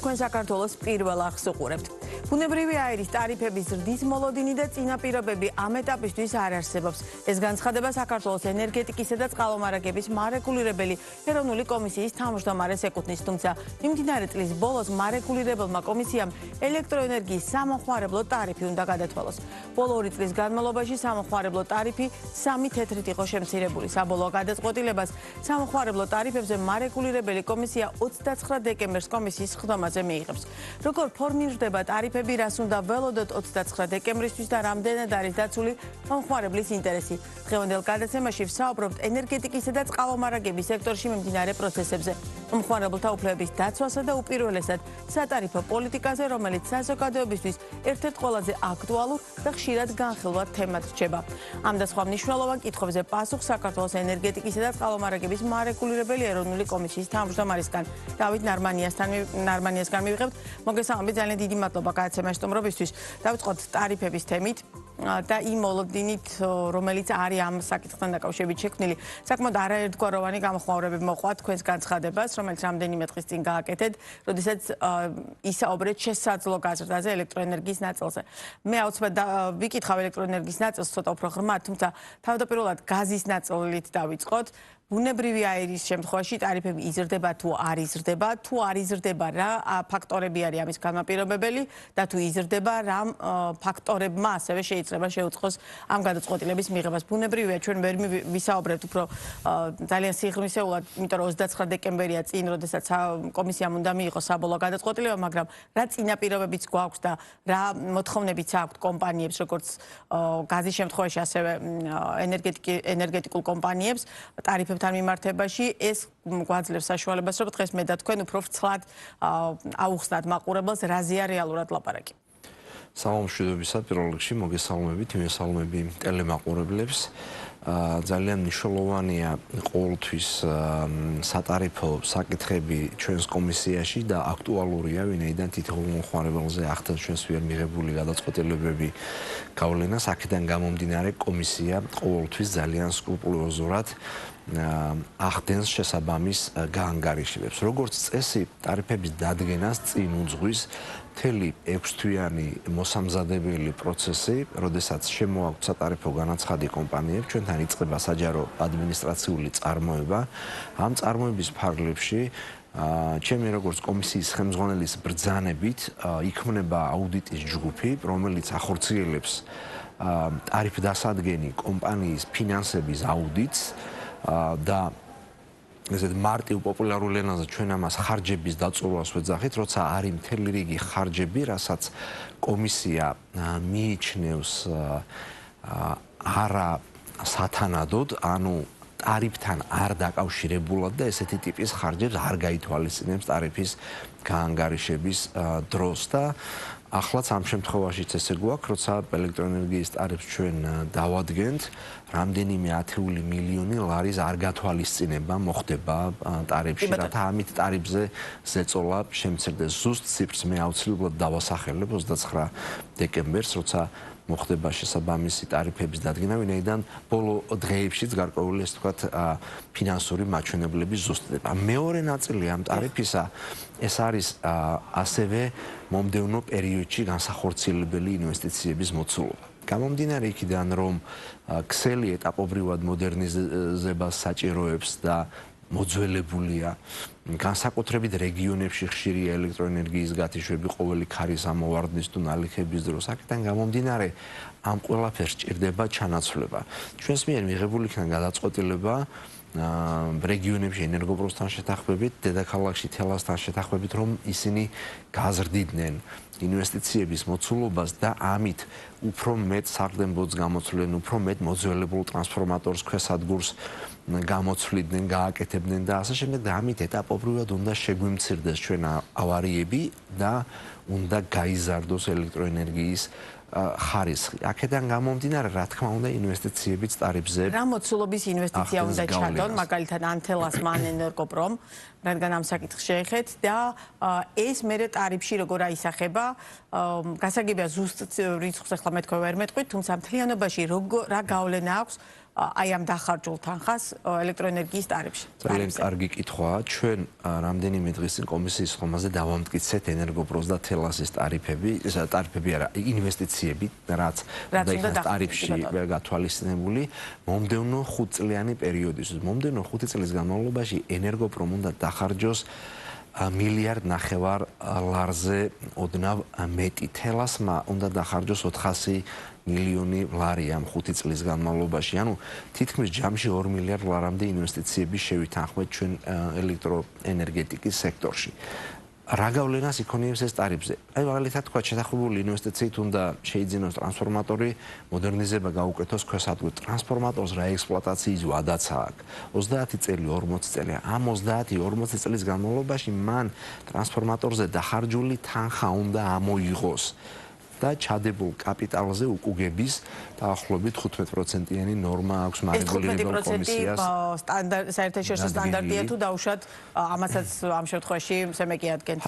თქვენ საქართველოს პირველ არხს უყურებთ. ბუნებრივი აირის ტარიფების ზრდის მოლოდინი და წინაპირობები ამ ეტაპისთვის არ არსებობს. ეს განცხადება საქართველოს ენერგეტიკისა და წყალმომარაგების მარეგულირებელი ეროვნული კომისიის თავმჯდომარეს ეკუთვნის, თუმცა მიმდინარე წლის ბოლოს მარეგულირებელმა კომისიამ ელექტროენერგიის სამოხმარებლო ტარიფი უნდა გადათვალოს. ბოლო 2 წლის განმავლობაში სამოხმარებლო ტარიფი 3 თეთრით იყო შემცირებული. საბოლოო გადაწყვეტილებას სამოხმარებლო ტარიფებზე მარეგულირებელი კომისია 29 დეკემბერს კომისიის ხდომაზე მიიღებს. როგორ ფორმირდება ტარიფები, რას უნდა ველოდოთ 29 დეკემბრისთვის და რამდენად არის დაცული მომხმარებლის ინტერესი. დღევანდელ გადაცემაში ვსაუბრობთ ენერგეტიკისა და წყალმომარაგების სექტორში მიმდინარე პროცესებზე, მომხმარებელთა უფლებების დაცვასა და უპირველესად სატარიფო პოლიტიკაზე, რომელიც საზოგადოებისთვის ერთ-ერთ ყველაზე აქტუალურ და ხშირად განხილვად თემად რჩება. ამ და სხვა მნიშვნელოვან კითხვებზე პასუხს საქართველოს ენერგეტიკისა და წყალმომარაგების მარეგულირებელი ეროვნული კომისიის თავმჯდომარისგან დავით ნარმანიასგან მივიღებთ. მოგესალმებით, ძალიან დიდი მადლობა გადაცემაში სტუმრობისთვის. დავიწყოთ ტარიფების თემით და იმ მოლოდინით, რომელიც არის ამ საკითხთან დაკავშირებით შექმნილი. საკმაოდ არაერთგვაროვანი გამოხმაურებები მოყვა თქვენს განცხადებას, რომელიც რამდენიმე დღის წინ გააკეთეთ, როდესაც ისაუბრეთ შესაძლო გაზრდაზე ელექტროენერგიის ნაწილზე. მე აუცილებლად ვიკითხავ ელექტროენერგიის ნაწილს ცოტა უფრო ღრმად, თუმცა თავდაპირველად გაზის ნაწილით დავიწყოთ. ბუნებრივი აირის შემთხვევაში ტარიფები იზრდება თუ არ იზრდება, თუ არ იზრდება, რა ფაქტორები არის ამის განმაპირობებელი და თუ იზრდება, რა ფაქტორებმა ასევე შეიძლება შეუწყოს ამ გადაწყვეტილების მიღებას. ბუნებრივია, ჩვენ ვერ ვისაუბრებთ უფრო ძალიან სიღრმისეულად, იმიტომ რომ 29 დეკემბერია წინ, როდესაც კომისიამ უნდა მიიღოს საბოლოო გადაწყვეტილება, მაგრამ რა წინაპირობებიც გვაქვს და რა მოთხოვნებიც აქვთ კომპანიებს, როგორც გაზის შემთხვევაში, ასევე ენერგეტიკულ კომპანიებს, ტარიფებთან მიმართებაში, ეს გვაძლევს საშუალებას, რომ დღეს მე და თქვენ უფრო ვრცლად აუხსნათ მაყურებელს, რაზეა რეალურად ლაპარაკი. სამომშვიდობისა პირველ რიგში მოგესალმებით, იმესალმები ტელემაყურებლებს. ძალიან მნიშვნელოვანია ყოველთვის სატარიფო საკითხები ჩვენს კომისიაში და აქტუალურია, ვინაიდან თითოეულ მომხმარებელზე ახდენს ჩვენს მიერ მიღებული გადაწყვეტილებები გავლენას. აქედან გამომდინარე კომისია ყოველთვის ძალიან სკრუპულოზურად ახდენს შესაბამის გაანგარიშებებს. როგორც წესი, ტარიფების დადგენას წინ უძღვის მთელი 6 თვიანი მოსამზადებელი პროცესი, როდესაც შემოაქვთ სატარიფო განაცხადი კომპანიებს, ჩვენთან იწყება საჯარო ადმინისტრაციული წარმოება. ამ წარმოების ფარგლებში ჩემი როგორც კომისიის ხელმძღვანელის ბრძანებით იქმნება აუდიტის ჯგუფი, რომელიც ახორციელებს ტარიფდასადგენი კომპანიის ფინანსების აუდიტს და ესეთ მარტივ პოპულარულ ენაზე ჩვენ ამას ხარჯების დაწურვას ვეძახით, როცა არის მთელი რიგი ხარჯები, რასაც კომისია მიიჩნევს არა სათანადოდ, ანუ ტარიფთან არ დაკავშირებულად და ესეთი ტიპის ხარჯებს არ გაითვალისწინებს ტარიფის გაანგარიშების დროს და ახლაც ამ შემთხვევაშიც ესე გვაქვს, როცა ელექტროენერგიის ტარიფს ჩვენ დავადგენთ, რამდენიმე ათეული მილიონი ლარის არ გათვალისწინება მოხდება ტარიფში, რათა ამით ტარიფზე ზეწოლა შემცირდეს. ზუსტ ციფრს მე აუცილებლად დავასახელებ 29 დეკემბერს, როცა მოხდება შესაბამისი ტარიფების დადგენა, ვინაიდან ბოლო დღეებშიც გარკვეული ეს თქვათ ფინანსური მაჩვენებლების ზუსტდება. მეორე ნაწილი ამ ტარიფისა ეს არის ასევე მომდევნო პერიოდში განსახორციელებელი ინვესტიციების მოცულობა. გამომდინარე იქიდან, რომ ქსელი ეტაპობრივად მოდერნიზებას საჭიროებს და მოძველებულია, განსაკუთრებით რეგიონებში ხშირია ელექტროენერგიის გათიშვები ყოველი ქარის ამოვარდნის თუ ნალექების დროს. აქედან გამომდინარე, ამ ყველაფერს სჭირდება ჩანაცვლება. ჩვენს მიერ მიღებული იქნა გადაწყვეტილება რეგიონებში ენერგოპროსთან შეთანხმებით, დედაქალაქში თელასთან შეთანხმებით, რომ ისინი გაზრდიდნენ ინვესტიციების მოცულობას და ამით უფრო მეტ სარდემბოდს გამოცვლენ, უფრო მეტ მოძველებულ ტრანსფორმატორს, ქვესადგურს გამოცვლიდნენ, გააკეთებდნენ და ასე შემდეგ და ამით ეტაპობრივად უნდა შეგვიმცირდეს ჩვენ ავარიები და უნდა გაიზარდოს ელექტროენერგიის ხარისხი. აქედან გამომდინარე, რა თქმა უნდა, ინვესტიციებიც ტარიფზე. რა მოცულობის ინვესტიცია უნდა ჩადონ, მაგალითად ანთელას მან ენერგოპრომ, რადგან ამ საკითხს შეეხეთ და ეს მერე ტარიფში როგორ აისახება, გასაგებია ზუსტ რიცხვს ახლა მე თქვენ ვერ მეტყვით, თუმცა მთლიანობაში რა გავლენა აქვს აი ამ დახარჯულ თანხას ელექტროენერგიის ტარიფში. ძალიან კარგი კითხვაა. ჩვენ რამდენიმე დღის წინ კომისიის ხომაზე დავამტკიცეთ ენერგოპროს და თელასის ტარიფები, ტარიფები არა, ინვესტიციები, რაც უნდა ტარიფში გათვალისწინებული მომდევნო 5 წლიანი პერიოდისთვის. მომდევნო 5 წლის განმავლობაში ენერგოპრომ უნდა დახარჯოს მილიარდ ნახევარ ლარზე ოდნავ მეტი. თელასმა უნდა დახარჯოს 400 მილიონი ლარი ამ 5 წლის განმავლობაში. ანუ თითქმის ჯამში 2 მილიარდ ლარამდე ინვესტიციები შევითანხმეთ ჩვენ ელექტროენერგეტიკის სექტორში. რა გავლენას იქონიებს ეს ტარიფზე? აი მაგალითად თქვა, შეთანხმებული ინვესტიციით უნდა შეიძინოს ტრანსფორმატორი, მოდერნიზება გაუკეთოს ქვესადგურ ტრანსფორმატორს, რა ექსპლუატაციის ვადაც აქვს. 30 წელი, 40 წელი, ამ 30-40 წლის განმავლობაში მან ტრანსფორმატორზე დახარჯული თანხა უნდა ამოიღოს. და ჩადებულ კაპიტალზე უკუგების დაახლოებით 15%-იანი ნორმა აქვს მარეგულირებელ კომისიას. საერთაშორისო სტანდარტია თუ დაუშვათ ამასაც ამ შემთხვევაში სემეკი ადგენთ.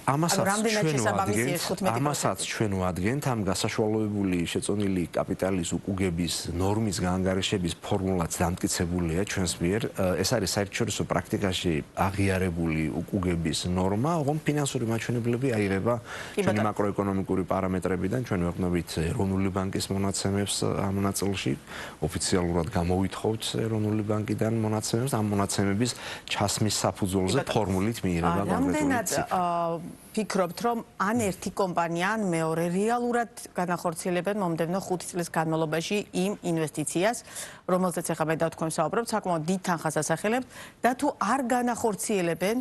ამასაც ჩვენ ვადგენთ ამ გასაშვალოებული შეწონილი კაპიტალის უკუგების ნორმის გაანგარიშების ფორმულაც დამტკიცებულია ჩვენს მიერ. ეს არის საერთაშორისო პრაქტიკაში აღიარებული უკუგების ნორმა, ოღონდ ფინანსური მაჩვენებლები აიღება ჩვენი მაკროეკონომიკური პარამეტრებიდან. ჩვენ ვეყნობით ეროვნული ბანკის მონაცემებს ამ ნაწილში, ოფიციალურად გამოვითხოვთ ეროვნული ბანკიდან მონაცემებს, ამ მონაცემების ჩასმის საფუძველზე ფორმულით მიიღება კონკრეტული ციფრი. ფიქრობთ, რომ ან ერთი კომპანია, ან მეორე რეალურად განახორციელებენ მომდევნო 5 წლის განმავლობაში იმ ინვესტიციას, რომელზეც ახლა მე და თქვენ საუბრობთ, საკმაოდ დიდ თანხას ასახელებთ და თუ არ განახორციელებენ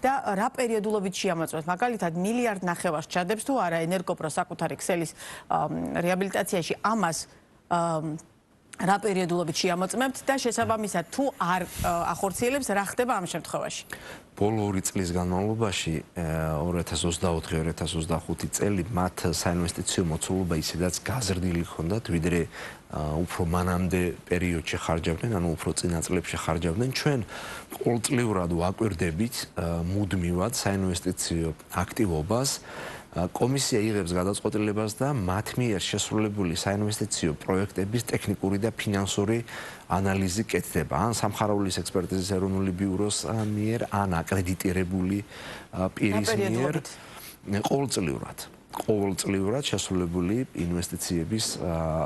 და რა პერიოდულობით შეამოწმოთ. მაგალითად, მილიარდ ნახევარს ჩადებს თუ არა ენერგოპრო საკუთარი ქსელის რეაბილიტაციაში ამას რა პერიოდულობით შეამოწმებთ და შესაბამისად თუ არ ახორციელებს, რა ხდება ამ შემთხვევაში? ბოლო 2 წლის განმავლობაში 2024-2025 წელი მათ საინვესტიციო მოცულობა ისედაც გაზრდილი ჰქონდათ, ვიდრე უფრო მანამდე პერიოდში ხარჯავდნენ, ანუ უფრო წინა წლებში ხარჯავდნენ. ჩვენ ყოველწლიურად ვაკვირდებით მუდმივად საინვესტიციო აქტივობას. კომისია იღებს გადაწყვეტილებას და მათ მიერ შესრულებული საინვესტიციო პროექტების ტექნიკური და ფინანსური ანალიზი კეთდება. ან სამხაროვლის ექსპერტიზის ეროვნული ბიუროს მიერ, ან აკრედიტირებული პირის მიერ ყოველწლიურად შესრულებული ინვესტიციების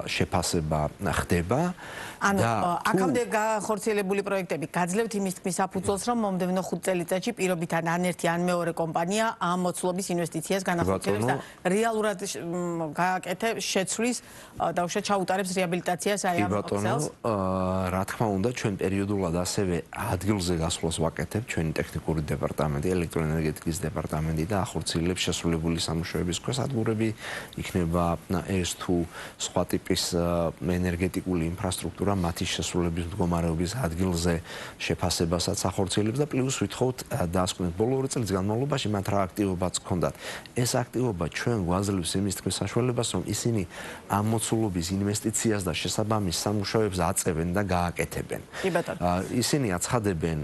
შეფასება ხდება. ანუ აქამდე განხორციელებული პროექტები გაძლევთ იმის თქმის საფუძველს, რომ მომდევნო 5 წელიწადში პირობითად ან ერთი ან მეორე კომპანია ამ მოცულობის ინვესტიციას განახორციელებს და რეალურად შეცვლის და უშუალოდ ჩაუტარებს რეაბილიტაციას აი ამ ქსელს. რა თქმა უნდა, ჩვენ პერიოდულად ასევე ადგილზე გასვლას ვაკეთებთ, ჩვენი ტექნიკური დეპარტამენტი, ელექტროენერგეტიკის დეპარტამენტი და ახორციელებს შესრულებული სამუშაოების ქვესადგურები, იქნება ეს თუ სხვა ტიპის ენერგეტიკული ინფრასტრუქტურა მათი შესრულების მდგომარეობის ადგილზე შეფასებასაც ახორციელებს და პლუს ვითხოვთ დასკვნით. ბოლო 2 წლის განმავლობაში მათ რა აქტივობაც ჰქონდათ. ეს აქტივობა ჩვენ გვაძლევს იმის თქმის საშუალებას, რომ ისინი ამ მოცულობის ინვესტიციას და შესაბამის სამუშაოებს აწევენ და გააკეთებენ. ისინი აცხადებენ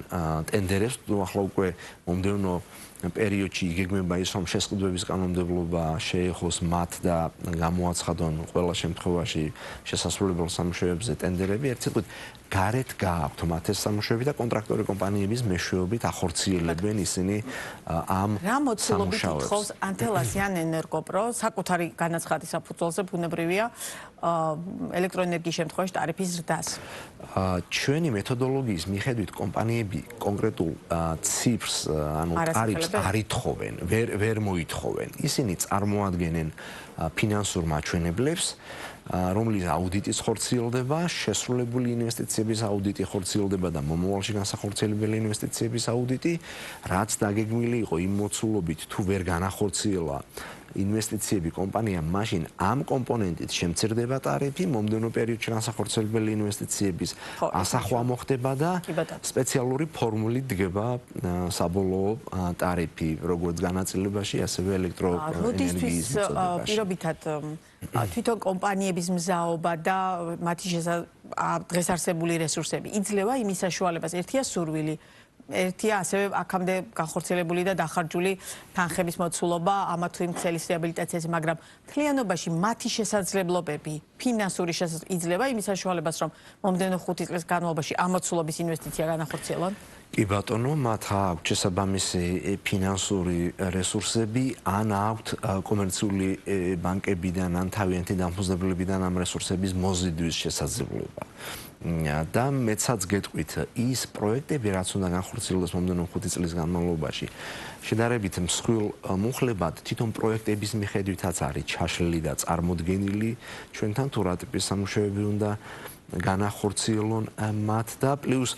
ტენდერებს, ახლა უკვე მომდევნო პერიოდში იგეგმება ის, რომ შესყიდვების კანონმდებლობა შეეხოს მათ და გამოაცხადონ ყველა შემთხვევაში შესასრულებელ სამუშაოებზე ტენდერები. ერთ სიტყვით, გარეთ გააქვთ მათ ეს სამუშაოები და კონტრაქტორი კომპანიების მეშვეობით ახორციელებენ ისინი ამ სამუშაოებს. რა მოცულობით ითხოვს ან თელასი ან ენერგოპრო საკუთარი განაცხადის საფუძველზე ბუნებრივია ელექტროენერგიის შემთხვევაში ტარიფის ზრდას? ჩვენი მეთოდოლოგიის მიხედვით კომპანიები კონკრეტულ ციფრს, ანუ ტარიფს არ ითხოვენ, ვერ მოითხოვენ. ისინი წარმოადგენენ ფინანსურ მაჩვენებლებს, რომლის აუდიტიც ხორციელდება, შესრულებული ინვესტიციების აუდიტი ხორციელდება და მომავალში განსახორციელებელი ინვესტიციების აუდიტი, რაც დაგეგმილი იყო იმ მოცულობით თუ ვერ განახორციელა ინვესტიციები კომპანიამ, მაშინ ამ კომპონენტით შემცირდება ტარიფი, მომდევნო პერიოდში განსახორციელებელი ინვესტიციების ასახვა მოხდება და სპეციალური ფორმულით დგება საბოლოო ტარიფი, როგორც განაწილებაში, ასევე ელექტროენერგიის მიწოდებაში. პირობითად თვითონ კომპანიების მზაობა და მათი დღეს არსებული რესურსები იძლევა იმის საშუალებას, ერთია სურვილი ერთია ასევე აქამდე განხორციელებული და დახარჯული თანხების მოცულობა ამა თუ იმ ქსელის რეაბილიტაციაზე, მაგრამ მთლიანობაში მათი შესაძლებლობები, ფინანსური იძლევა იმის საშუალებას, რომ მომდევნო 5 წლის განმავლობაში ამ მოცულობის ინვესტიცია განახორციელონ? კი ბატონო, მათ აქვთ შესაბამისი ფინანსური რესურსები, ან აქვთ კომერციული ბანკებიდან, ან თავიანთი დამფუძნებლებიდან ამ რესურსების მოზიდვის შესაძლებლობა. და მეცაც გეტყვით, ის პროექტები, რაც უნდა განხორციელდეს მომდევნო 5 წლის განმავლობაში, შედარებით მსხვილ მუხლებად თვითონ პროექტების მიხედვითაც არის ჩაშლილი და წარმოდგენილი, ჩვენთან თუ რა ტიპის სამუშაოები უნდა განახორციელონ მათ და პლუს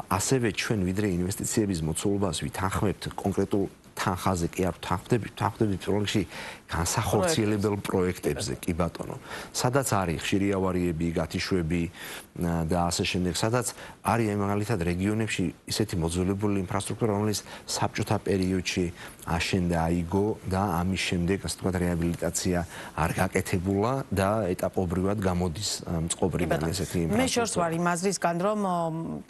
ასევე ჩვენ ვიდრე ინვესტიციების მოცულობას ვითანხმებთ კონკრეტულ თანხაზე კი არ ვთანხმდებით პირველ რიგში განსახორციელებელ პროექტებზე, კი ბატონო. სადაც არის ხშირი ავარიები, გათიშვები და ასე შემდეგ, სადაც არის მაგალითად რეგიონებში ისეთი მოძველებული ინფრასტრუქტურა, რომელიც საბჭოთა პერიოდში აშენდა, აიგო და ამის შემდეგ, ასე ვთქვათ, რეაბილიტაცია არ გაკეთებულა და ეტაპობრივად გამოდის წყობრიდან ესეთი ინფრასტრუქტურა. მე შორს ვარ იმ აზრისგან, რომ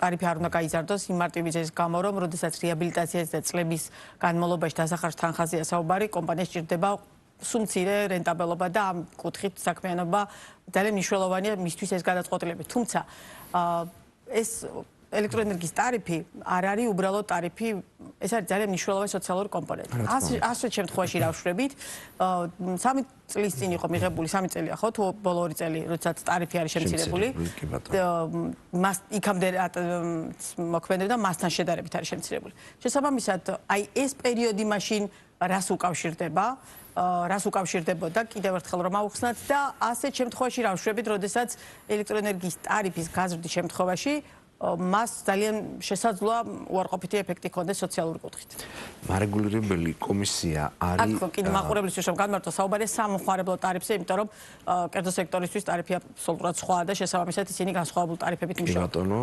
ტარიფი არ უნდა გაიზარდოს იმ მარტივი ძიების გამო, რომ როდესაც რეაბილიტაციაზე და წლების განმავლობაში დასახარჯ თანხაზეა საუბარი, კომპანიას სჭირდება სუმცირე რენტაბელობა და ამ კუთხით საქმიანობა ძალიან მნიშვნელოვანია მისთვის ეს გადაწყვეტილება. თუმცა ეს ელექტროენერგიის ტარიფი არ არის უბრალოდ ტარიფი, ეს არის ძალიან მნიშვნელოვანი სოციალური კომპონენტი. ასეთ შემთხვევაში რა ვშვებით? 3 წლის წინ იყო მიღებული 3 წელია ხო თუ ბოლო 2 წელი, როდესაც ტარიფი არის შემცირებული. მას იქამდე მოქმედებდა მასთან შედარებით არის შემცირებული. შესაბამისად, აი ეს პერიოდი მაშინ რას უკავშირდება? რას უკავშირდებოდა კიდევ ერთხელ რომ ავხსნათ და ასეთ შემთხვევაში რა ვშვებით, როდესაც ელექტროენერგიის ტარიფის გაზრდის შემთხვევაში მას ძალიან შესაძლოა უარყოფითი ეფექტი ჰქონდეს სოციალური კუთხით. მარეგულირებელი კომისია არის აქ კიდე მაყურებლისთვის რომ განმარტო საუბარია სამხმარებლო ტარიფზე, იმიტომ რომ კერძო სექტორისთვის ტარიფი აბსოლუტურად სხვაა და შესაბამისად ისინი განსხვავებული ტარიფებით მუშაობენ. ბატონო,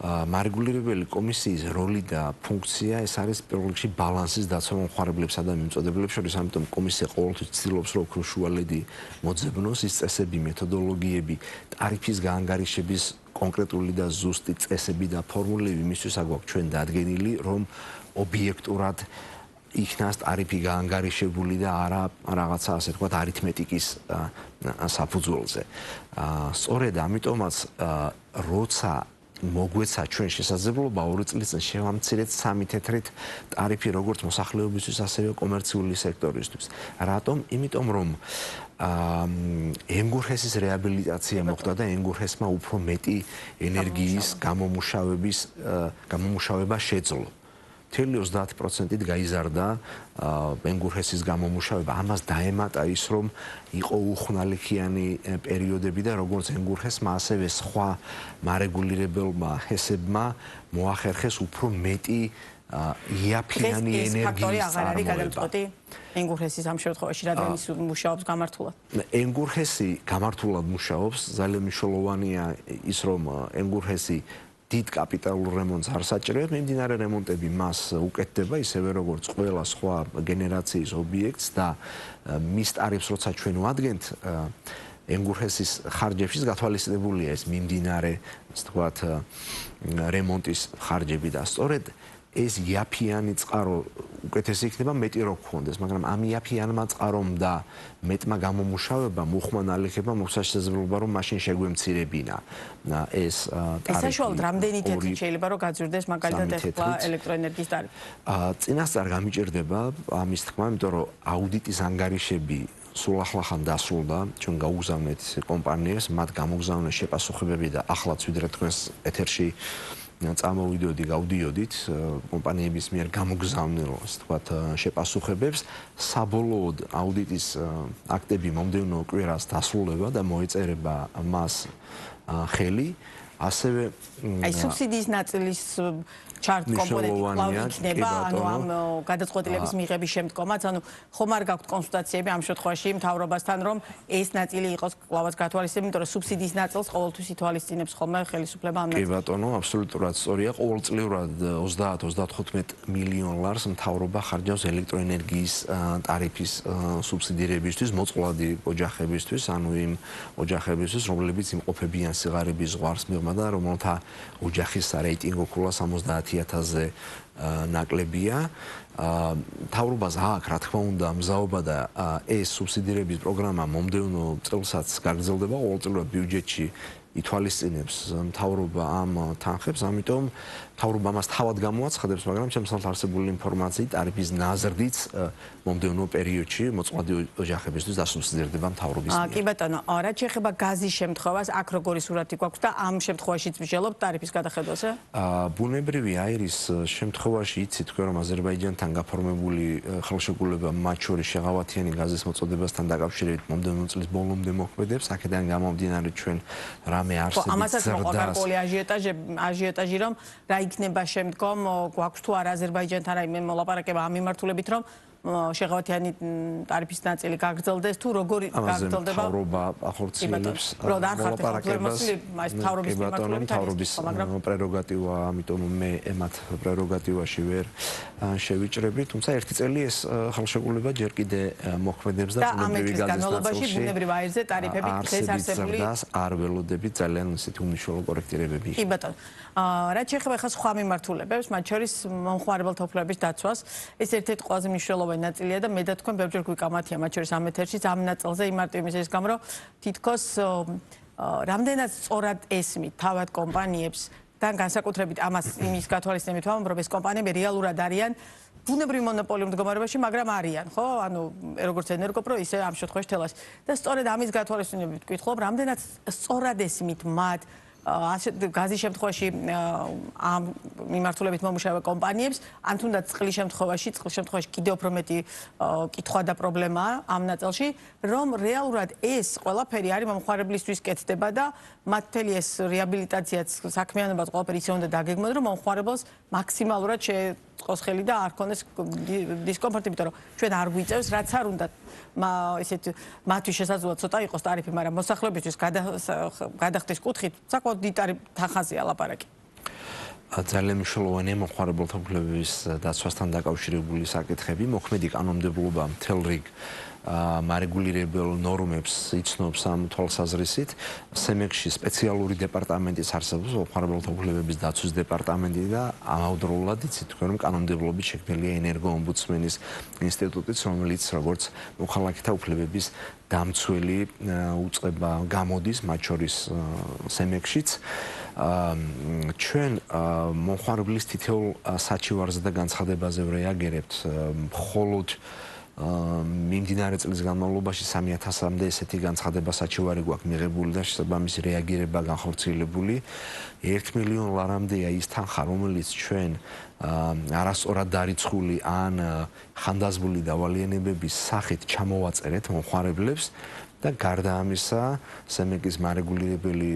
მარეგულირებელი კომისიის როლი და ფუნქცია ეს არის პირველ რიგში ბალანსის დაცვა მომხმარებლებსა და მიმწოდებლებს შორის, ამიტომ კომისია ყოველთვის ცდილობს რომ უფრო შუალედი მოძებნოს ის წესები, მეთოდოლოგიები, ტარიფის გაანგარიშების კონკრეტული და ზუსტი წესები და ფორმულები მისთვის აგვაქვს ჩვენ დადგენილი, რომ ობიექტურად იქნას ტარიფი გაანგარიშებული და არა რაღაცა ასე ვთქვათ არითმეტიკის საფუძველზე. სწორედ ამიტომაც როცა მოგვეცა ჩვენ შესაძლებლობა 2 წლის წინ შევამცირეთ 3 თეთრით ტარიფი როგორც მოსახლეობისთვის, ასევე კომერციული სექტორისთვის. რატომ? იმიტომ რომ ენგურჰესის რეაბილიტაცია მოხდა და ენგურჰესმა უფრო მეტი ენერგიის გამომუშავება შეძლო. 30% გაიზარდა ენგურჰესის გამომუშავება. ამას დაემატა ის, რომ იყო უხნალიქიანი პერიოდები და როგორც ენგურჰესმა, ასევე სხვა მარეგულირებელმა ჰესებმა მოახერხეს უფრო მეტი იაფიანი ენერგიის წარმოება. ენგურჰესის ამ შემთხვევაში რადგან ის მუშაობს გამართულად? ენგურჰესი გამართულად მუშაობს, ძალიან მნიშვნელოვანია ის, რომ ენგურჰესი დიდ კაპიტალურ რემონტს არ საჭიროებს, მიმდინარე რემონტები მას უკეთდება, ისევე როგორც ყველა სხვა გენერაციის ობიექტს და მის ტარიფს როცა ჩვენ ვადგენთ, ენგურჰესის ხარჯებში გათვალისწინებულია ეს მიმდინარე, ასე ვთქვათ, რემონტის ხარჯები და სწორედ ეს იაფიანი წყარო უკეთესი იქნება მეტი რო გქონდეს, მაგრამ ამ იაფიანმა წყარომ და მეტმა გამომუშავებამ უხმა ნალექებმა მოხდა შესაძლებლობა რომ მაშინ შეგვემცირებინა ეს ტარიფი. საშუალოდ რამდენი თეთრით შეიძლება რომ გაძვირდეს მაგალითად ახლა ელექტროენერგიის ტარიფი? წინასწარ გამიჭირდება ამის თქმა, იმიტომ რომ აუდიტის ანგარიშები სულ ახლახან დასრულდა, ჩვენ გაუგზავნეთ კომპანიებს, მათ გამოგზავნეს შეპასუხებები და ახლაც ვიდრე თქვენს ეთერში წამოვიდოდი, გავდიოდით კომპანიების მიერ გამოგზავნილ, ასე ვთქვათ, შეპასუხებებს. საბოლოოდ აუდიტის აქტები მომდევნო კვირას დასრულება და მოეწერება მას ხელი. ასევე აი სუბსიდიის ნაწილის ჩარტ კომპონენტი კვლავ იქნება, ანუ ამ გადაწყვეტილების მიღების შემდგომაც, ანუ ხომ არ გაქვთ კონსულტაციები ამ შემთხვევაში მთავრობასთან, რომ ეს ნაწილი იყოს კვლავაც გათვალისწინებული, იმიტომ რომ სუბსიდიის ნაწილს ყოველთვის ითვალისწინებს ხოლმე ხელისუფლება ამ ნაწილს. კი ბატონო, აბსოლუტურად სწორია. ყოველწლიურად 30-35 მილიონ ლარს მთავრობა ხარჯავს ელექტროენერგიის ტარიფის სუბსიდირებისთვის, მოწყვლადი ოჯახებისთვის, ანუ იმ ოჯახებისთვის, რომლებიც იმყოფებიან სიღარიბის ზღვარს მიღმა მოცემა და რომელთა ოჯახის რეიტინგი ქულა 70,000-ზე ნაკლებია. მთავრობას აქვს, რა თქმა უნდა, მზაობა და ეს სუბსიდირების პროგრამა მომდევნო წელსაც გაგრძელდება, ყოველწლიურად ბიუჯეტში ითვალისწინებს მთავრობა ამ თანხებს, ამიტომ მთავრობა ამას თავად გამოაცხადებს, მაგრამ ჩემს არსებული ინფორმაციით ტარიფის ნაზრდიც მომდევნო პერიოდში მოწყვლადი ოჯახებისთვის დასუბსიდირდება მთავრობის მიერ. კი ბატონო, რაც შეეხება გაზის შემთხვევას, აქ როგორი სურათი გვაქვს და ამ შემთხვევაშიც მსჯელობთ ტარიფის გადახედვაზე? ბუნებრივია, ის შემთხვევაში იცით თქვენ რომ აზერბაიჯანთან გაფორმებული ხელშეკრულება მათ შორის შეღავათიანი გაზის მოწოდებასთან დაკავშირებით მომდევნო წლის ბოლომდე მოქმედებს, აქედან გამომდინარე ჩვენ რამე არსებობს ამასაც მოყვა გარკვეული აჟიოტაჟი, რომ რა იქნება შემდგომ, გვაქვს თუ არა აზერბაიჯანთან რაიმე მოლაპარაკება ამ მიმართულებით, რომ შეღავათიანი ტარიფის ნაწილი გაგრძელდეს თუ როგორი გაგრძელდება? მთავრობა ახორციელებს მოლაპარაკებას. მთავრობის პრეროგატივა, ამიტომ მე ემათ პრეროგატივაში ვერ შევიჭრები, თუმცა ერთი წელი ეს ხელშეკრულება ჯერ კიდე მოქმედებს და ბუნებრივი გაზის ნაწილში ბუნებრივ აირზე ტარიფები დღეს არსებული არ ველოდებით ძალიან ისეთი უმნიშვნელო კორექტირებები. კი ბატონო. რაც შეეხება ხა სხვა მიმართულებებს, მათ შორის მომხმარებელთა უფლებების დაცვას, ეს ერთ-ერთი ყველაზე მნიშვნელოვანი ნაწილია და მე და თქვენ ბევრჯერ გვიკამათია მათ შორის ამ ეთერშიც ამ ნაწილზე იმარტო იმის გამო, რომ თითქოს რამდენად სწორად ესმით თავად კომპანიებს და განსაკუთრებით ამას იმის გათვალისწინებით ვამბობ, რომ ეს კომპანიები რეალურად არიან ბუნებრივ მონოპოლიურ მდგომარეობაში, მაგრამ არიან, ხო? ანუ როგორც ენერგოპრო, ისე ამ შემთხვევაში თელას. და სწორედ ამის გათვალისწინებით ვკითხულობ, რამდენად სწორად ესმით მათ გაზის შემთხვევაში ამ მიმართულებით მომუშავე კომპანიებს, ან თუნდაც წყლის შემთხვევაში კიდევ უფრო მეტი კითხვა და პრობლემაა ამ ნაწილში, რომ რეალურად ეს ყველაფერი არის მომხმარებლისთვის კეთდება და მათ მთელი ეს რეაბილიტაციაც, საქმიანობაც ყველაფერი ისე უნდა დაგეგმოს, რომ მომხმარებელს მაქსიმალურად შეწყოს ხელი და არ ქონდეს დისკომფორტი, იმიტომ რომ ჩვენ არ გვიწევს, რაც არ უნდა ესეთ მათთვის შესაძლოა ცოტა იყოს ტარიფი, მაგრამ მოსახლეობისთვის გადახდის კუთხით საკმაოდ დიდ თანხაზეა ლაპარაკი. ძალიან მნიშვნელოვანია მომხმარებელთა უფლებების დაცვასთან დაკავშირებული საკითხები. მოქმედი კანონმდებლობა მთელ რიგ მარეგულირებელ ნორმებს იცნობს ამ თვალსაზრისით. სემეგში სპეციალური დეპარტამენტიც არსებობს, მომხმარებელთა უფლებების დაცვის დეპარტამენტი და ამავდროულად იცით თქვენ რომ კანონმდებლობით შექმნილია ენერგოომბუდსმენის ინსტიტუტიც, რომელიც როგორც მოქალაქეთა უფლებების დამცველი უწყება გამოდის, მათ შორის სემეგშიც. ჩვენ მომხმარებლის თითოეულ საჩივარზე და განცხადებაზე ვრეაგირებთ, მხოლოდ მიმდინარე წლის განმავლობაში 3000-მდე ესეთი განცხადება საჩივარი გვაქვს მიღებული და შესაბამისი რეაგირება განხორციელებული. 1 მილიონ ლარამდეა ის თანხა, რომელიც ჩვენ არასწორად დარიცხული ან ხანდაზმული დავალიანებების სახით ჩამოვაწერეთ მომხმარებლებს და გარდა ამისა, სემეგის მარეგულირებელი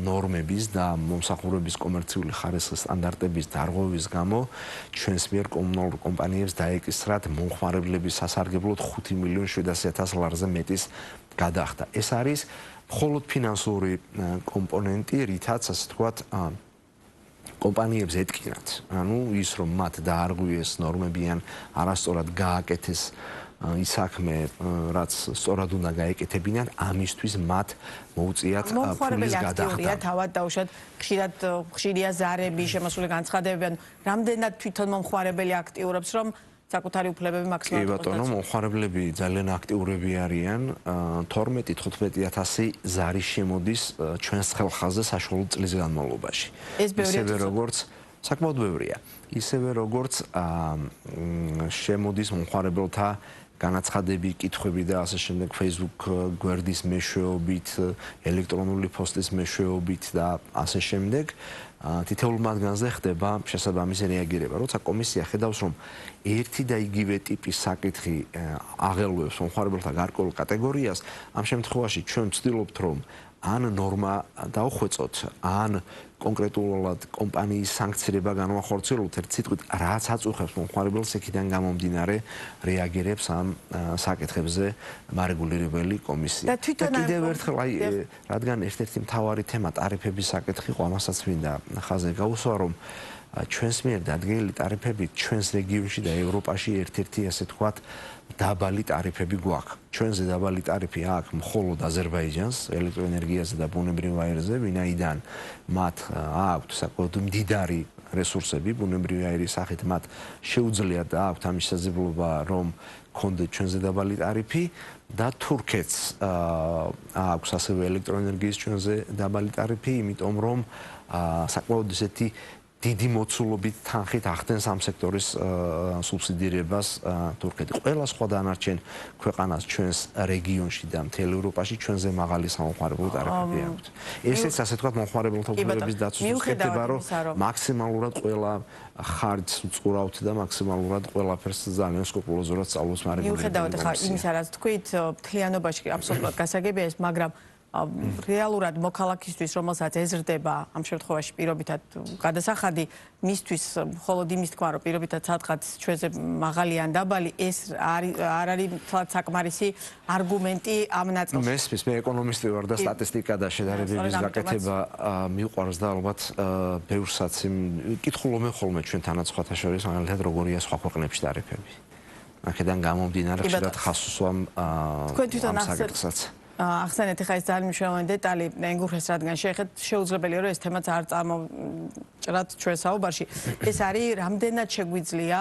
ნორმების და მომსახურების კომერციული ხარისხის სტანდარტების დარღვევის გამო ჩვენს მიერ კომუნალურ კომპანიებს დაეკისრათ მომხმარებლების სასარგებლოდ 5,700,000 ლარზე მეტის გადახდა. ეს არის მხოლოდ ფინანსური კომპონენტი, რითაც ასე ვთქვათ, კომპანიებს ეთკინათ. ანუ ის რომ მათ დაარღვიეს ნორმები ან არასწორად გააკეთეს ის საქმე, რაც სწორად უნდა გაეკეთებინან, ამისთვის მათ მოუწიათ ფულის გადახდა. თავად დაუშვათ, ხშირია ზარები, შემოსული განცხადებები, რამდენად თვითონ მომხმარებელი აქტიურობს, რომ საკუთარი უფლებები მაქსიმალურად კი ბატონო, მომხმარებლები ძალიან აქტიურები არიან. 12-15,000 ზარი შემოდის ჩვენს ხელხაზზე საშუალო წლის განმავლობაში. ისევე როგორც საკმაოდ ბევრია. ისევე როგორც შემოდის მომხმარებელთა განაცხადები, კითხვები და ასე შემდეგ Facebook გვერდის მეშვეობით, ელექტრონული პოსტის მეშვეობით და ასე შემდეგ. თითოეულ მათგანზე ხდება შესაბამისი რეაგირება. როცა კომისია ხედავს, რომ ერთი და იგივე ტიპის საკითხი აღელვებს მომხმარებელთა გარკვეულ კატეგორიას, ამ შემთხვევაში ჩვენ ვცდილობთ, რომ ან ნორმა დაუხვეწოთ, ან კონკრეტულად კომპანიის სანქცირება განვახორციელოთ, ერთ სიტყვით, რაც აწუხებს მომხმარებელს, იქიდან გამომდინარე რეაგირებს ამ საკითხებზე მარეგულირებელი კომისია. და კიდევ ერთხელ, რადგან ერთ-ერთი მთავარი თემა ტარიფების საკითხი იყო, ამასაც მინდა ხაზზე გაუსვა, რომ ჩვენს მიერ დადგენილი ტარიფები ჩვენს რეგიონში და ევროპაში ერთ-ერთი ასე ვთქვათ დაბალი ტარიფები გვაქვს. ჩვენზე დაბალი ტარიფი აქვს მხოლოდ აზერბაიჯანს ელექტროენერგიაზე და ბუნებრივ აირზე, ვინაიდან მათ აქვთ საკმაოდ მდიდარი რესურსები ბუნებრივი აირის სახით, მათ შეუძლიათ და აქვთ ამის შესაძლებლობა, რომ ქონდეთ ჩვენზე დაბალი ტარიფი და თურქეთს აქვს ასევე ელექტროენერგიის ჩვენზე დაბალი ტარიფი, იმიტომ რომ საკმაოდ ისეთი დიდი მოცულობით თანხით ახდენს ამ სექტორის სუბსიდირებას თურქეთი. ყველა სხვა დანარჩენ ქვეყანას ჩვენს რეგიონში და მთელ ევროპაში ჩვენზე მაღალი სამომხმარებლო ტარიფები აქვთ. ესეც ასე ვთქვათ მომხმარებელთა უფლებების დაცვის შეხედება, რომ მაქსიმალურად ყველა ხარჯს უწყურავთ და მაქსიმალურად ყველაფერს ძალიან სკრუპულოზურად სწავლობს მარეგულირებული. მიუხედავად ხა იმისა, რაც თქვით, მთლიანობაში absolუტურად გასაგებია ეს, მაგრამ რეალურად მოქალაქისთვის, რომელსაც ეზრდება ამ შემთხვევაში პირობითად გადასახადი, მისთვის მხოლოდ იმის თქვა, რომ პირობითად სათხაც ჩვენზე მაღალი ან დაბალი, ეს არ არის საკმარისი არგუმენტი ამ ნაწილში. მესმის, მე ეკონომისტი ვარ და სტატისტიკა და შედარებების გაკეთება მიყვარს და ალბათ ბევრსაც კითხულობენ ხოლმე ჩვენთანაც სხვათა შორის, მაგალითად როგორია სხვა ქვეყნებში ტარიფები. აქედან გამომდინარე ხშირად ხაზს უსვამ ამ საკითხსაც. ახსენეთ, ხა ეს ძალიან მნიშვნელოვანი დეტალი ენგურხეს, რადგან შეუძლებელია, რომ ეს თემაც არ წამოჭრათ ჩვენ საუბარში. ეს არის რამდენად შეგვიძლია,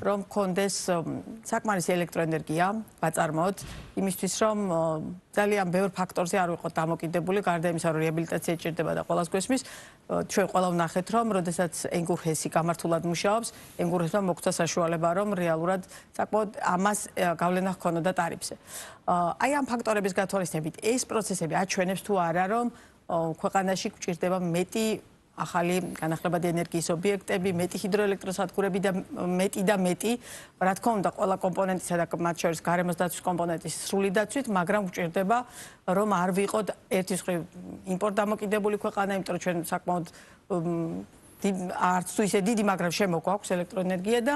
რომ გქონდეს საკმარისი ელექტროენერგია ვაწარმოოთ, იმისთვის, რომ ძალიან ბევრ ფაქტორზე არ ვიყოთ დამოკიდებული, გარდა იმისა, რომ რეაბილიტაცია ჭირდება და ყველას გვესმის, ჩვენ ყველა ვნახეთ, რომ როდესაც ენგურხესი გამართულად მუშაობს, ენგურხესმა მოგცა საშუალება, რომ რეალურად საკმაოდ ამას გავლენა ჰქონოდა ტარიფზე. აი ამ ფაქტორების გათვალისწინებით ეს პროცესები აჩვენებს თუ არა, რომ ქვეყანაში გვჭირდება მეტი ახალი განახლებადი ენერგიის ობიექტები, მეტი ჰიდროელექტროსადგურები და მეტი, რა თქმა უნდა, ყველა კომპონენტისა და მათ შორის გარემოს დაცვის კომპონენტის სრული დაცვით, მაგრამ გვჭირდება, რომ არ ვიყოთ ერთის მხრივ იმპორტ დამოკიდებული ქვეყანა, იმიტომ რომ ჩვენ საკმაოდ არც თუ ისე დიდი, მაგრამ შემოგვაქვს ელექტროენერგია და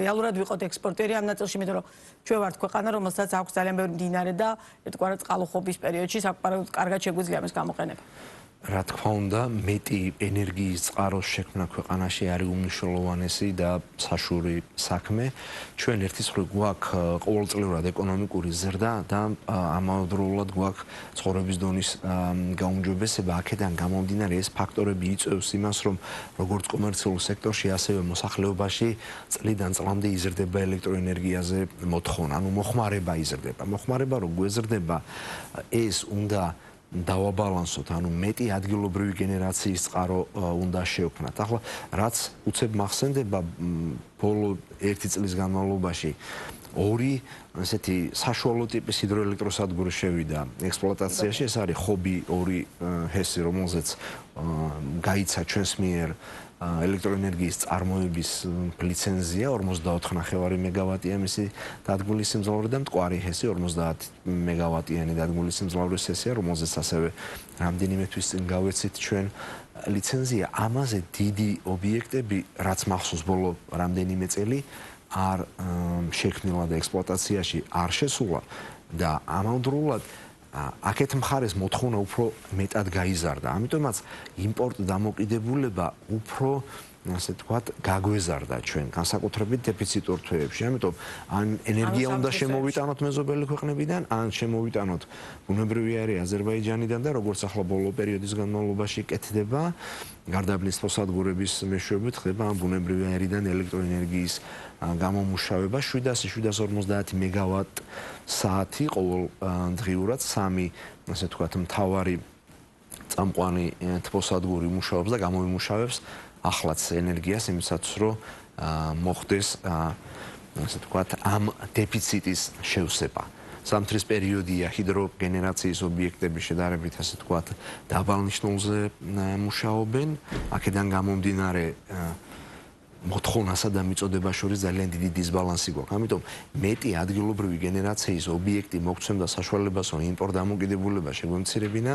რეალურად ვიყოთ ექსპორტერი ამ ნაწილში, იმიტომ რომ ჩვენ ვართ ქვეყანა, რომელსაც აქვს ძალიან ბევრი მდინარე და ერთგვარად წყალუხობის პერიოდში საკმაოდ კარგად შეგვიძლია ამის გამოყენება. რა თქმა უნდა, მეტი ენერგიის წყაროს შექმნა ქვეყანაში არის უმნიშვნელოვანესი და საშუალო საქმე. ჩვენ ერთის მხრივ გვაქვს ყოველწლიურად ეკონომიკური ზრდა და ამავდროულად გვაქვს ცხოვრების დონის გაუმჯობესება. აქედან გამომდინარე, ეს ფაქტორები იწვევს იმას, რომ როგორც კომერციულ სექტორში, ასევე მოსახლეობაში წლიდან წლამდე იზრდება ელექტროენერგიაზე მოთხოვნა, ანუ მოხმარება იზრდება. მოხმარება რო გვეზრდება, ეს უნდა დავაბალანსოთ, ანუ მეტი ადგილობრივი გენერაციის წყარო უნდა შევქმნათ. ახლა რაც უცებ მახსენდება, ბოლო 1 წლის განმავლობაში ორი ესეთი საშუალო ტიპის ჰიდროელექტროსადგური შევიდა ექსპლუატაციაში. ეს არის ხობი 2 ჰესი, რომელზეც გაიცა ჩვენს მიერ ელექტროენერგიის წარმოების ლიცენზია 44.5 მეგავატია მისი დადგმული სიმძლავრე და მტკვარი ჰესი 50 მეგავატიანი დადგმული სიმძლავრის ჰესია, რომელზეც ასევე რამდენიმე თვის წინ გავეცით ჩვენ ლიცენზია. ამაზე დიდი ობიექტები, რაც მახსოვს ბოლო რამდენიმე წელი არ შექმნილა და ექსპლუატაციაში არ შესულა და ამავდროულად აქეთ მხარეს მოთხოვნა უფრო მეტად გაიზარდა. ამიტომაც იმპორტ დამოკიდებულება უფრო ასე ვთქვათ, გაგვეზარდა ჩვენ განსაკუთრებით დეფიციტურ თვეებში. ამიტომ ან ენერგია უნდა შემოვიტანოთ მეზობელი ქვეყნებიდან, ან შემოვიტანოთ ბუნებრივი არი აზერბაიჯანიდან და როგორც ახლა ბოლო პერიოდის განმავლობაში კეთდება, გარდაბნის სადგურების მეშვეობით ხდება ამ ბუნებრივი არიდან ელექტროენერგიის გამომუშავება 750 მეგავატ საათი ყოველ დღიურად 3 ასე ვთქვათ მთავარი წამყვანი თბოსადგური მუშაობს და გამომიმუშავებს ახლაც ენერგიას იმისათვის რომ მოხდეს ასე ვთქვათ ამ დეფიციტის შევსება. ზამთრის პერიოდია ჰიდროგენერაციის ობიექტები შედარებით ასე ვთქვათ დაბალ ნიშნულზე მუშაობენ. აქედან გამომდინარე მოთხოვნასა და მიწოდებას შორის ძალიან დიდი დისბალანსი გვაქვს. ამიტომ მეტი ადგილობრივი გენერაციის ობიექტი მოგცემდა საშუალებას, რომ იმპორტ-დამოკიდებულება შეგვემცირებინა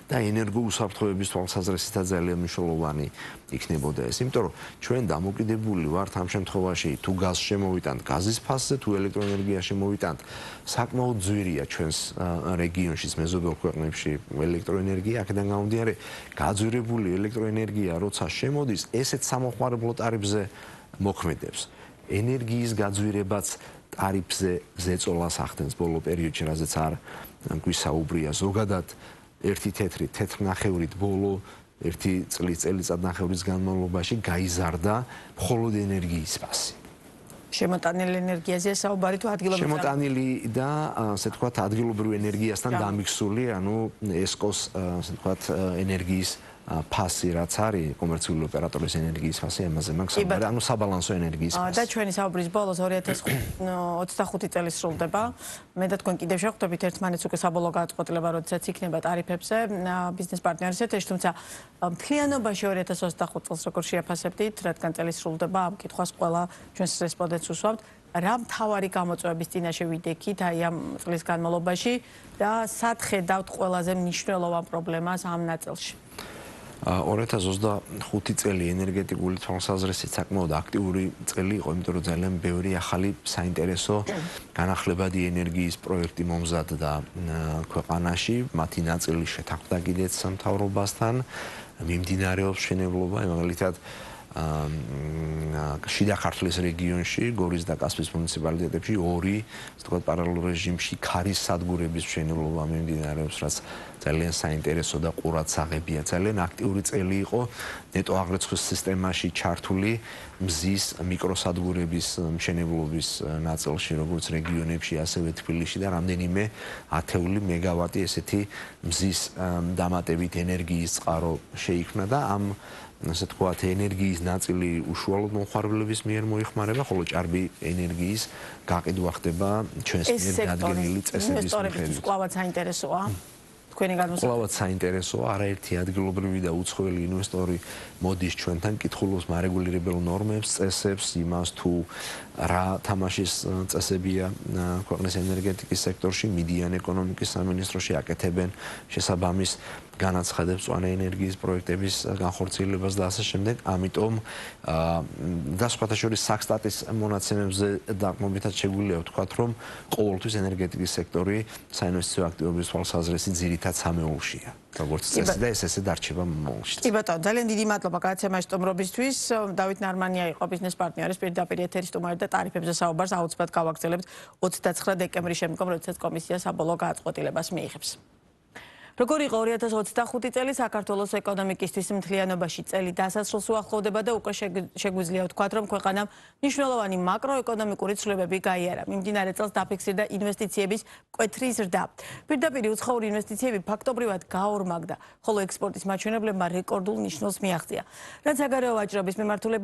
და ენერგოუსაფრთხოების თვალსაზრისითაც ძალიან მნიშვნელოვანი იქნებოდა ეს. იმიტომ რომ ჩვენ დამოკიდებული ვართ ამ შემთხვევაში თუ გაზს შემოვიტანთ გაზის ფასზე, თუ ელექტროენერგია შემოვიტანთ, საკმაოდ ძვირია ჩვენს რეგიონში, მეზობელ ქვეყნებში ელექტროენერგია, აქედან გამომდინარე, გაძვირებული ელექტროენერგია როცა შემოდის, ესეც სამოხმარებლო ტარიფზე მოქმედებს. ენერგიის გაძვირებაც ტარიფზე ზეწოლას ახდენს ბოლო პერიოდში, რაზეც არ გვისაუბრია. ზოგადად ერთი თეთრნახევრით ბოლო ერთი წელიწადნახევრის განმავლობაში გაიზარდა მხოლოდ ენერგიის ფასი. შემოტანილი ენერგიაზეა საუბარი თუ ადგილობრივი? შემოტანილი და ასე ვთქვათ ადგილობრივი ენერგიასთან დამიქსული, ანუ ესკოს ასე ვთქვათ ენერგიის ფასი რაც არის კომერციული ოპერატორის ენერგიის ფასი ამაზე მაქვს საუბარი, ანუ საბალანსო ენერგიის ფასი. და ჩვენი საუბრის ბოლოს 2025 წელი სრულდება. მე და თქვენ კიდევ შევხვდებით ერთმანეთს უკვე საბოლოო გადაწყვეტილება, როდესაც იქნება ტარიფებზე ბიზნეს პარტნიორის ეთერში, თუმცა მთლიანობაში 2025 წელს როგორ შეაფასებდით, რადგან წელი სრულდება, ამ კითხვას ყველა ჩვენს რესპონდენტს უსვამთ. რა მთავარი გამოწვევების წინაშე ვიდექით აი ამ წლის განმავლობაში და სად ხედავთ ყველაზე მნიშვნელოვან პრობლემას ამ ნაწილში? 2025 წელი ენერგეტიკული თვალსაზრისით საკმაოდ აქტიური წელი იყო, იმიტომ რომ ძალიან ბევრი ახალი საინტერესო განახლებადი ენერგიის პროექტი მომზადდა ქვეყანაში, მათი ნაწილი შეთანხმდა კიდეც სამთავრობასთან, მიმდინარეობს მშენებლობა, მაგალითად შიდა ქართლის რეგიონში, გორის და კასპიის მუნიციპალიტეტებში ორი, ასე ვთქვათ, პარალელურ რეჟიმში ქარის სადგურების მშენებლობა მიმდინარეობს, რაც ძალიან საინტერესო და ყურადსაღებია. ძალიან აქტიური წელი იყო ნეტო აღრიცხვის სისტემაში ჩართული მზის მიკროსადგურების მშენებლობის ნაწილში, როგორც რეგიონებში, ასევე თბილისში და რამდენიმე ათეული მეგავატი ესეთი მზის დამატებით ენერგიის წყარო შეიქმნა და ამ ასე ვთქვათ, ენერგიის ნაწილი უშუალოდ მომხმარებლების მიერ მოიხმარება, ხოლო ჭარბი ენერგიის გაყიდვა ხდება ჩვენს მიერ დადგენილი წესების მიხედვით. კვლავაც საინტერესოა. თქვენი გადმოსახედი. კვლავაც საინტერესოა, არაერთი ადგილობრივი და უცხოელი ინვესტორი მოდის ჩვენთან, კითხულობს მარეგულირებელ ნორმებს, წესებს, იმას თუ რა თამაშის წესებია ქვეყნის ენერგეტიკის სექტორში, მიდიან ეკონომიკის სამინისტროში, აკეთებენ შესაბამის განაცხადებს მწვანე ენერგიის პროექტების განხორციელებას და ასე შემდეგ. ამიტომ და სხვათა შორის საქსტატის მონაცემებზე დაკმობითად შეგვიძლია ვთქვათ, რომ ყოველთვის ენერგეტიკის სექტორი საინვესტიციო აქტივობის თვალსაზრისით ძირითად სამეულშია. როგორც წესი და ესე დარჩება მომავალში. კი ბატონო, ძალიან დიდი მადლობა გადაცემაში სტუმრობისთვის. დავით ნარმანია იყო ბიზნეს პარტნიორის პირდაპირ ეთერის სტუმარი და ტარიფებზე საუბარს აუცილებლად გავაგრძელებთ 29 დეკემბრის შემდგომ, როდესაც კომისია საბოლოო გადაწყვეტილებას მიიღებს. როგორ იყო 2025 წელი საქართველოს ეკონომიკისთვის მთლიანობაში წელი დასასრულს უახლოვდება და უკვე შეგვიძლია ვთქვათ, რომ ქვეყანამ მნიშვნელოვანი მაკროეკონომიკური ცვლილებები გაიარა. მიმდინარე წელს დაფიქსირდა ინვესტიციების მკვეთრი ზრდა. პირდაპირ უცხოური ინვესტიციები ფაქტობრივად გაორმაგდა, ხოლო ექსპორტის მაჩვენებლებმა რეკორდულ ნიშნულს მიაღწია. რაც საგარეო ვაჭრობის მიმართულებით